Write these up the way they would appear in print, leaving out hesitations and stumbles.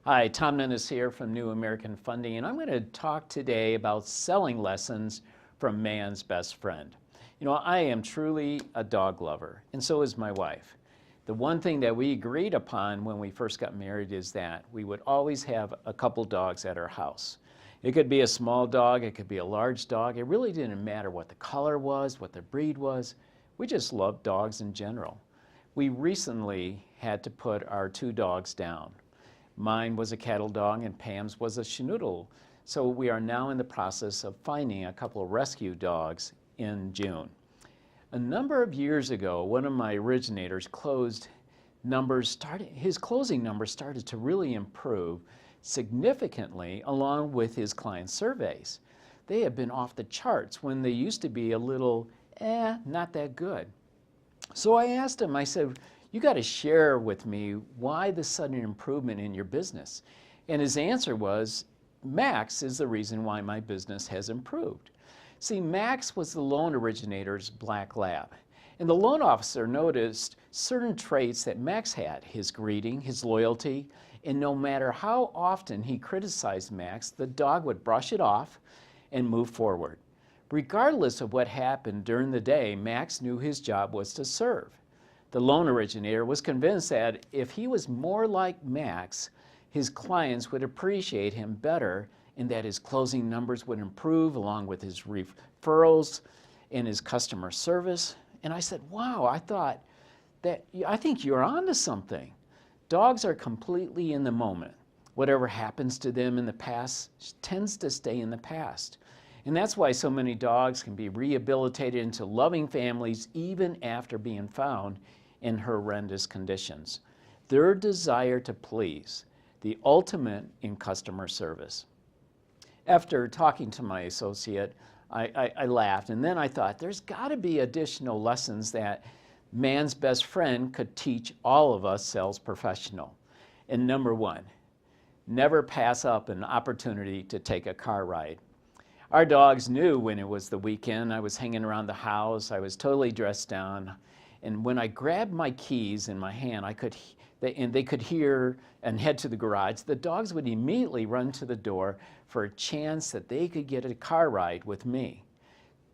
Hi, Tom Ninness here from New American Funding, and I'm going to talk today about selling lessons from man's best friend. You know, I am truly a dog lover, and so is my wife. The one thing that we agreed upon when we first got married is that we would always have a couple dogs at our house. It could be a small dog, it could be a large dog. It really didn't matter what the color was, what the breed was. We just loved dogs in general. We recently had to put our two dogs down. Mine was a cattle dog and Pam's was a schnoodle. So we are now in the process of finding a couple of rescue dogs in June. A number of years ago, one of my originators' closing numbers started to really improve significantly along with his client surveys. They have been off the charts when they used to be a little, not that good. So I asked him, I said, you got to share with me why the sudden improvement in your business. And his answer was, Max is the reason why my business has improved. See, Max was the loan originator's black lab. And the loan officer noticed certain traits that Max had, his greeting, his loyalty, and no matter how often he criticized Max, the dog would brush it off and move forward. Regardless of what happened during the day, Max knew his job was to serve. The loan originator was convinced that if he was more like Max, his clients would appreciate him better and that his closing numbers would improve along with his referrals and his customer service. And I said, wow, I think you're onto something. Dogs are completely in the moment. Whatever happens to them in the past tends to stay in the past. And that's why so many dogs can be rehabilitated into loving families even after being found in horrendous conditions. Their desire to please, the ultimate in customer service. After talking to my associate, I laughed, and then I thought there's got to be additional lessons that man's best friend could teach all of us sales professionals. And number one, never pass up an opportunity to take a car ride. Our dogs knew when it was the weekend. I was hanging around the house. I was totally dressed down. And when I grabbed my keys in my hand, they could hear and head to the garage, the dogs would immediately run to the door for a chance that they could get a car ride with me.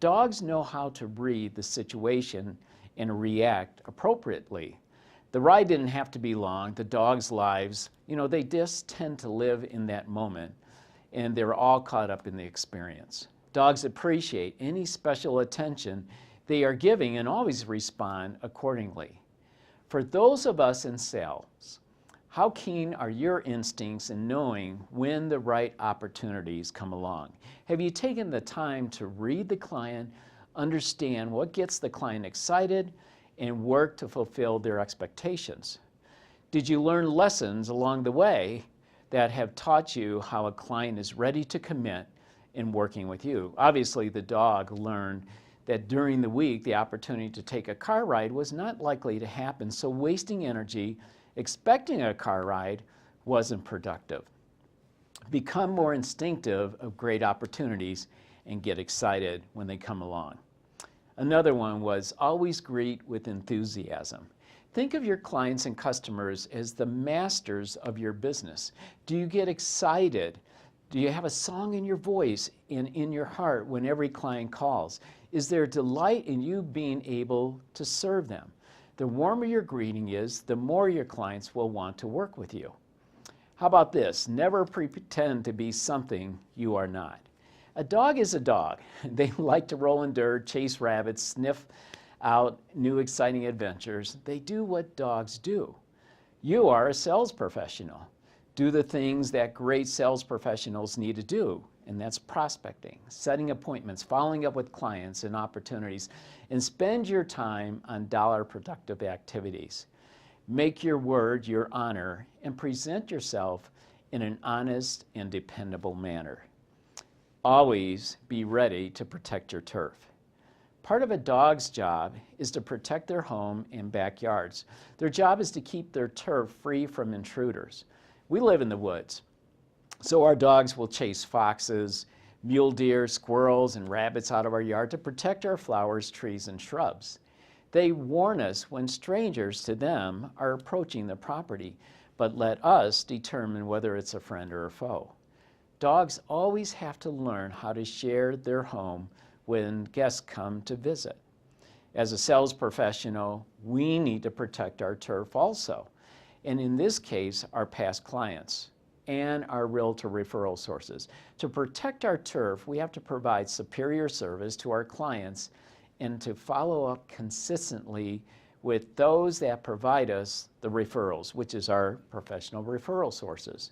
Dogs know how to read the situation and react appropriately. The ride didn't have to be long. The dogs' lives, they just tend to live in that moment, and they're all caught up in the experience. Dogs appreciate any special attention they are giving and always respond accordingly. For those of us in sales, how keen are your instincts in knowing when the right opportunities come along? Have you taken the time to read the client, understand what gets the client excited, and work to fulfill their expectations? Did you learn lessons along the way that have taught you how a client is ready to commit in working with you? Obviously, the dog learned that during the week, the opportunity to take a car ride was not likely to happen, so wasting energy expecting a car ride wasn't productive. Become more instinctive of great opportunities and get excited when they come along. Another one was always greet with enthusiasm. Think of your clients and customers as the masters of your business. Do you get excited? Do you have a song in your voice and in your heart when every client calls? Is there delight in you being able to serve them? The warmer your greeting is, the more your clients will want to work with you. How about this? Never pretend to be something you are not. A dog is a dog. They like to roll in dirt, chase rabbits, sniff out new exciting adventures. They do what dogs do. You are a sales professional. Do the things that great sales professionals need to do, and that's prospecting, setting appointments, following up with clients and opportunities, and spend your time on dollar-productive activities. Make your word your honor and present yourself in an honest and dependable manner. Always be ready to protect your turf. Part of a dog's job is to protect their home and backyards. Their job is to keep their turf free from intruders. We live in the woods, so our dogs will chase foxes, mule deer, squirrels, and rabbits out of our yard to protect our flowers, trees, and shrubs. They warn us when strangers to them are approaching the property, but let us determine whether it's a friend or a foe. Dogs always have to learn how to share their home when guests come to visit. As a sales professional, we need to protect our turf also, and in this case, our past clients and our realtor referral sources. To protect our turf, we have to provide superior service to our clients and to follow up consistently with those that provide us the referrals, which is our professional referral sources.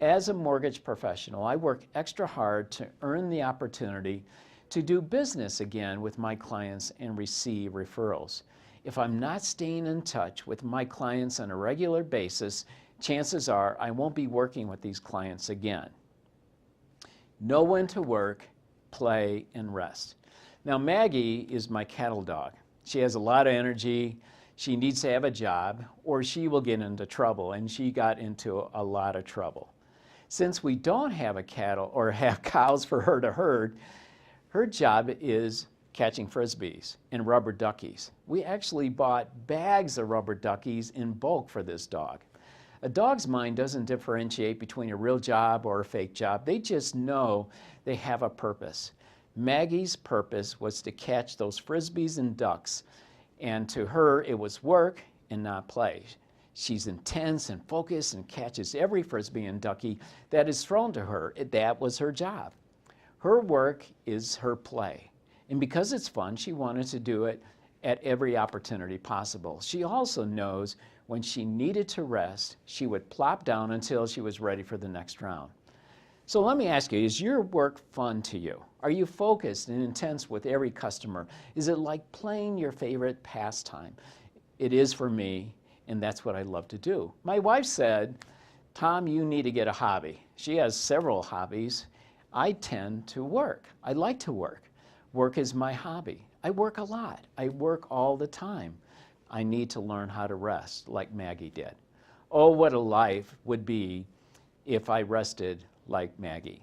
As a mortgage professional, I work extra hard to earn the opportunity to do business again with my clients and receive referrals. If I'm not staying in touch with my clients on a regular basis, chances are I won't be working with these clients again. Know when to work, play, and rest. Now, Maggie is my cattle dog. She has a lot of energy. She needs to have a job or she will get into trouble, and she got into a lot of trouble. Since we don't have a cattle or have cows for her to herd, her job is catching frisbees and rubber duckies. We actually bought bags of rubber duckies in bulk for this dog. A dog's mind doesn't differentiate between a real job or a fake job. They just know they have a purpose. Maggie's purpose was to catch those frisbees and ducks, and to her it was work and not play. She's intense and focused and catches every frisbee and ducky that is thrown to her. That was her job. Her work is her play. And because it's fun, she wanted to do it at every opportunity possible. She also knows when she needed to rest, she would plop down until she was ready for the next round. So let me ask you, is your work fun to you? Are you focused and intense with every customer? Is it like playing your favorite pastime? It is for me, and that's what I love to do. My wife said, Tom, you need to get a hobby. She has several hobbies. I tend to work. I like to work. Work is my hobby. I work a lot. I work all the time. I need to learn how to rest like Maggie did. Oh, what a life would be if I rested like Maggie.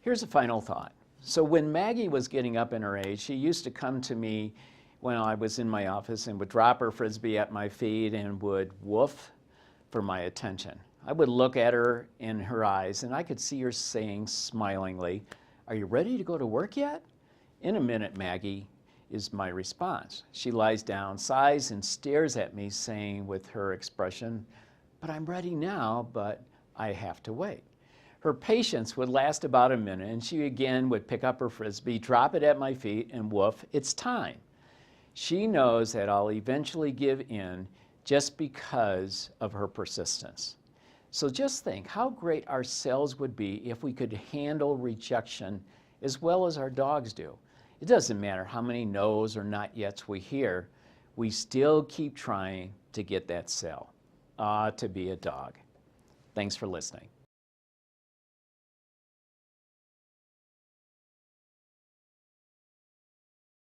Here's a final thought. So when Maggie was getting up in her age, she used to come to me when I was in my office and would drop her frisbee at my feet and would woof for my attention. I would look at her in her eyes and I could see her saying smilingly, "Are you ready to go to work yet?" "In a minute, Maggie," is my response. She lies down, sighs, and stares at me, saying with her expression, "But I'm ready now, but I have to wait." Her patience would last about a minute, and she again would pick up her frisbee, drop it at my feet, and woof, "It's time." She knows that I'll eventually give in just because of her persistence. So just think how great our sales would be if we could handle rejection as well as our dogs do. It doesn't matter how many no's or not yets we hear, we still keep trying to get that sale. Ah, to be a dog. Thanks for listening.